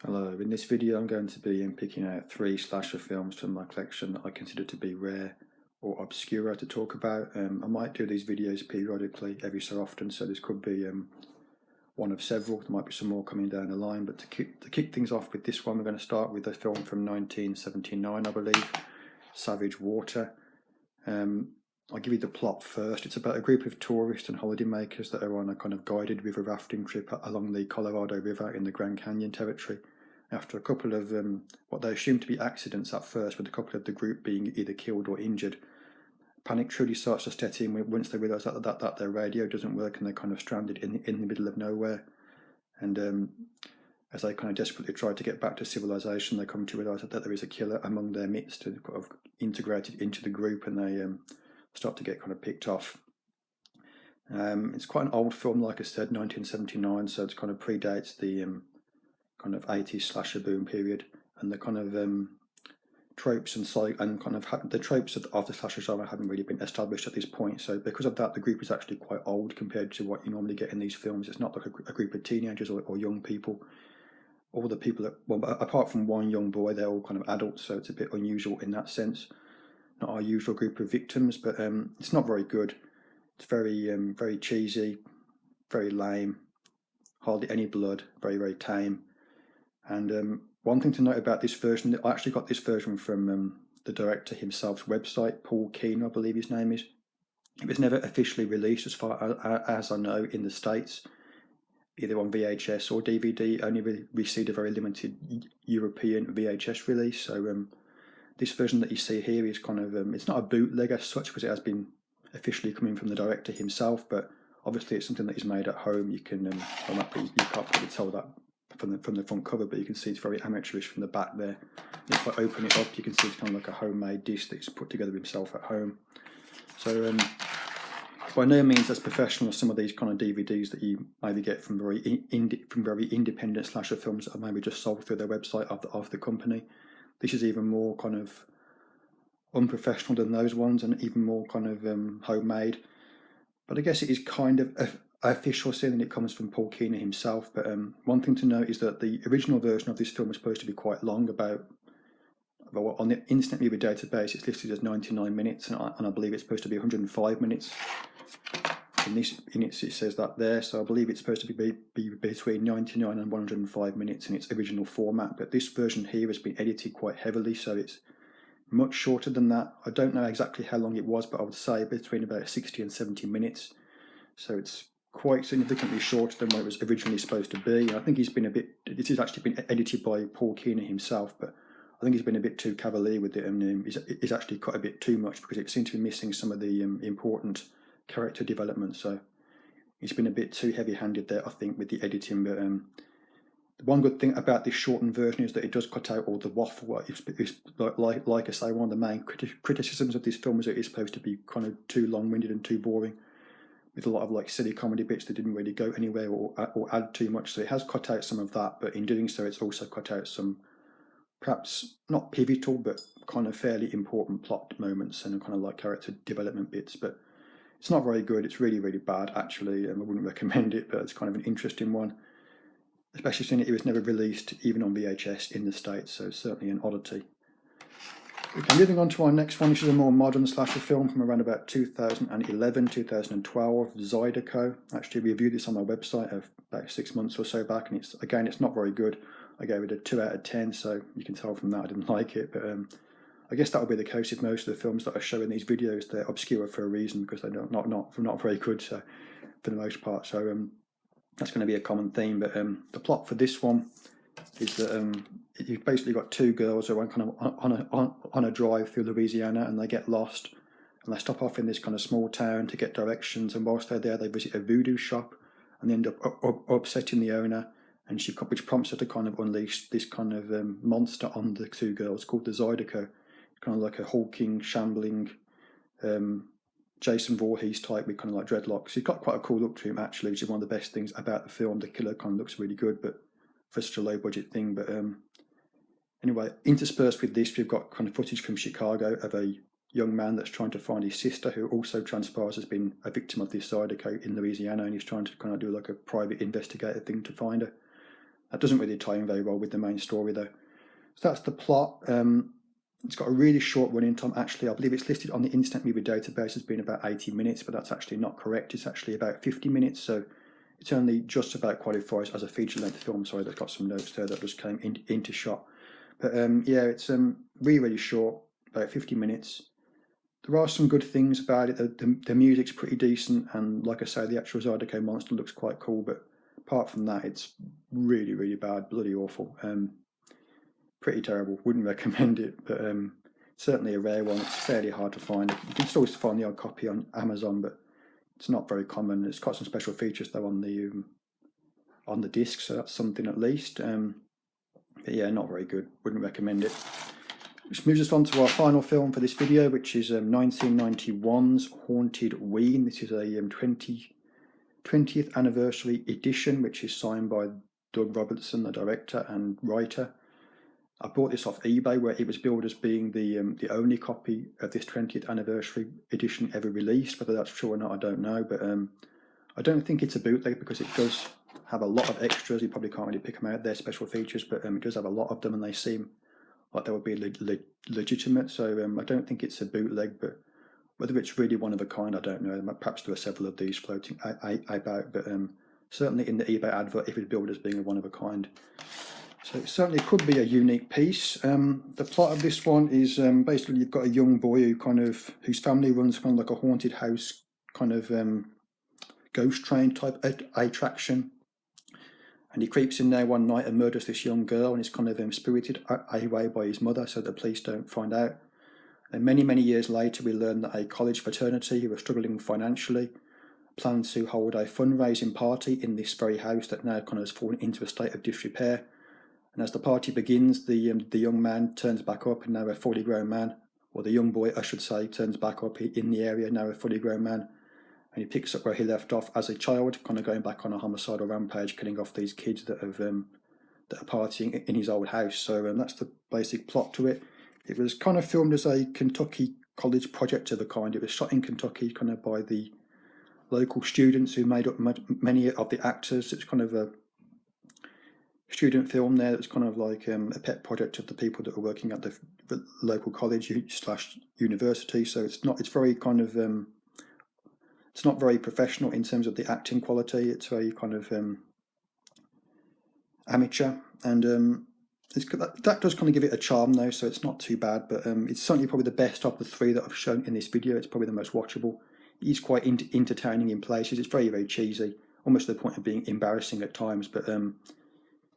Hello, in this video I'm going to be picking out 3 slasher films from my collection that I consider to be rare or obscure to talk about. I might do these videos periodically every so often, so this could be one of several. There might be some more coming down the line, but to kick things off with this one, we're going to start with a film from 1979, I believe, Savage Water. I'll give you the plot first. It's about a group of tourists and holidaymakers that are on a kind of guided river rafting trip along the Colorado River in the Grand Canyon territory. After a couple of what they assume to be accidents at first, with a couple of the group being either killed or injured, panic truly starts to set in once they realise that their radio doesn't work and they're kind of stranded in the middle of nowhere. And as they kind of desperately try to get back to civilization, they come to realise that there is a killer among their midst, and kind of integrated into the group, and they start to get kind of picked off. It's quite an old film, like I said, 1979, so it kind of predates the kind of 80s slasher boom period, and the kind of tropes and kind of the tropes of the slasher genre haven't really been established at this point. So because of that, the group is actually quite old compared to what you normally get in these films. It's not like a group of teenagers or young people. All the people apart from one young boy, they're all kind of adults, so it's a bit unusual in that sense. Not our usual group of victims, but it's not very good. It's very cheesy, very lame, hardly any blood, very tame. And one thing to note about this version, I actually got this version from the director himself's website, Paul Keane, I believe his name is. It was never officially released, as far as I know, in the States, either on VHS or DVD. Only received a very limited European VHS release. So this version that you see here is kind of, it's not a bootleg as such, because it has been officially coming from the director himself, but obviously it's something that is made at home. You can, you can't probably tell that from the front cover, but you can see it's very amateurish from the back there. If I open it up, you can see it's kind of like a homemade disc that he's put together himself at home. So by no means as professional as some of these kind of DVDs that you maybe get from very independent slasher films that are maybe just sold through their website of the company. This is even more kind of unprofessional than those ones, and even more kind of homemade. But I guess it is kind of official, seeing that it comes from Paul Keane himself. But one thing to note is that the original version of this film was supposed to be quite long, about on the Internet Movie Database it's listed as 99 minutes, and I believe it's supposed to be 105 minutes. In it says that there, so I believe it's supposed to be between 99 and 105 minutes in its original format. But this version here has been edited quite heavily, so it's much shorter than that. I don't know exactly how long it was, but I would say between about 60 and 70 minutes. So it's quite significantly shorter than what it was originally supposed to be. And I think this has actually been edited by Paul Keane himself, but I think he's been a bit too cavalier with it, and he's actually cut a bit too much, because it seems to be missing some of the important character development. So he's been a bit too heavy-handed there, I think, with the editing. But the one good thing about this shortened version is that it does cut out all the waffle. It's like I say, one of the main criticisms of this film is that it's supposed to be kind of too long-winded and too boring, with a lot of like silly comedy bits that didn't really go anywhere or add too much. So it has cut out some of that, but in doing so, it's also cut out some perhaps not pivotal, but kind of fairly important plot moments and kind of like character development bits. But it's not very good. It's really bad, actually. I wouldn't recommend it, but it's kind of an interesting one, especially since it was never released even on VHS in the States, so it's certainly an oddity. Okay, moving on to our next one, which is a more modern slasher film from around about 2011, 2012, Zydeco. I actually reviewed this on my website about 6 months or so back, and it's not very good. I gave it a 2 out of 10, so you can tell from that I didn't like it. But I guess that will be the case with most of the films that I show in these videos. They're obscure for a reason, because they're not very good, so, for the most part. So that's going to be a common theme. But the plot for this one is that you've basically got two girls who are kind of on a drive through Louisiana, and they get lost, and they stop off in this kind of small town to get directions. And whilst they're there, they visit a voodoo shop, and they end up upsetting the owner, and which prompts her to kind of unleash this kind of monster on the two girls called the Zydeco, kind of like a hulking, shambling Jason Voorhees type with kind of like dreadlocks. He's got quite a cool look to him, actually, which is one of the best things about the film. The killer kind of looks really good, but for such a low budget thing. But anyway, interspersed with this, we've got kind of footage from Chicago of a young man that's trying to find his sister, who also transpires has been a victim of this Zydeco in Louisiana, and he's trying to kind of do like a private investigator thing to find her. That doesn't really tie in very well with the main story though. So that's the plot. It's got a really short running time. Actually, I believe it's listed on the Instant Movie Database as being about 80 minutes, but that's actually not correct. It's actually about 50 minutes, so it's only just about qualifies as a feature-length film. Sorry, that's got some notes there that just came into shot. But yeah, it's really short, about 50 minutes. There are some good things about it. The music's pretty decent, and like I say, the actual Zydeco monster looks quite cool, but apart from that, it's really bad, bloody awful. Pretty terrible. Wouldn't recommend it, but certainly a rare one. It's fairly hard to find. You can still find the odd copy on Amazon, but it's not very common. It's got some special features though on the disc, so that's something at least. But yeah, not very good. Wouldn't recommend it. Which moves us on to our final film for this video, which is 1991's Haunted Ween. This is a 20th anniversary edition, which is signed by Doug Robertson, the director and writer. I bought this off eBay, where it was billed as being the only copy of this 20th anniversary edition ever released. Whether that's true or not, I don't know. But I don't think it's a bootleg, because it does have a lot of extras. You probably can't really pick them out. They're special features, but it does have a lot of them, and they seem like they would be legitimate. So I don't think it's a bootleg, but whether it's really one of a kind, I don't know. Perhaps there are several of these floating about, but certainly in the eBay advert, if it's billed as being a one of a kind. So it certainly could be a unique piece. The plot of this one is basically you've got a young boy whose family runs kind of like a haunted house kind of ghost train type attraction. And he creeps in there one night and murders this young girl, and is kind of spirited away by his mother so the police don't find out. And many years later, we learn that a college fraternity who are struggling financially plan to hold a fundraising party in this very house that now kind of has fallen into a state of disrepair. And as the party begins, the young man turns back up, and now a fully grown man, or the young boy, I should say, turns back up in the area, now a fully grown man. And he picks up where he left off as a child, kind of going back on a homicidal rampage, killing off these kids that are partying in his old house. So that's the basic plot to it. It was kind of filmed as a Kentucky college project of a kind. It was shot in Kentucky, kind of by the local students who made up many of the actors. It's kind of a student film there. It's kind of like a pet project of the people that are working at the local college / university. So it's very kind of it's not very professional in terms of the acting quality. It's very kind of amateur, and that does kind of give it a charm though, so it's not too bad. But it's certainly probably the best of the three that I've shown in this video. It's probably the most watchable. It's quite entertaining in places. It's very cheesy, almost to the point of being embarrassing at times. But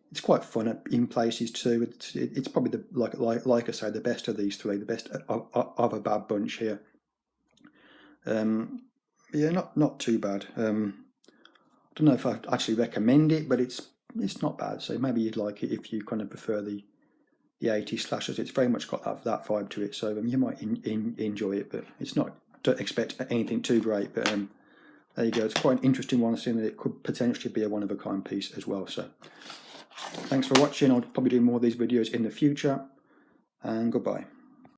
it's quite fun in places too. It's probably the like I say, the best of these three, the best of a bad bunch here. Yeah, not too bad. I don't know if I'd actually recommend it, but it's not bad. So maybe you'd like it if you kind of prefer the 80s slashers. It's very much got that vibe to it. So you might enjoy it, but it's not. Don't expect anything too great. But there you go. It's quite an interesting one, seeing that it could potentially be a one of a kind piece as well. So thanks for watching. I'll probably do more of these videos in the future, and goodbye.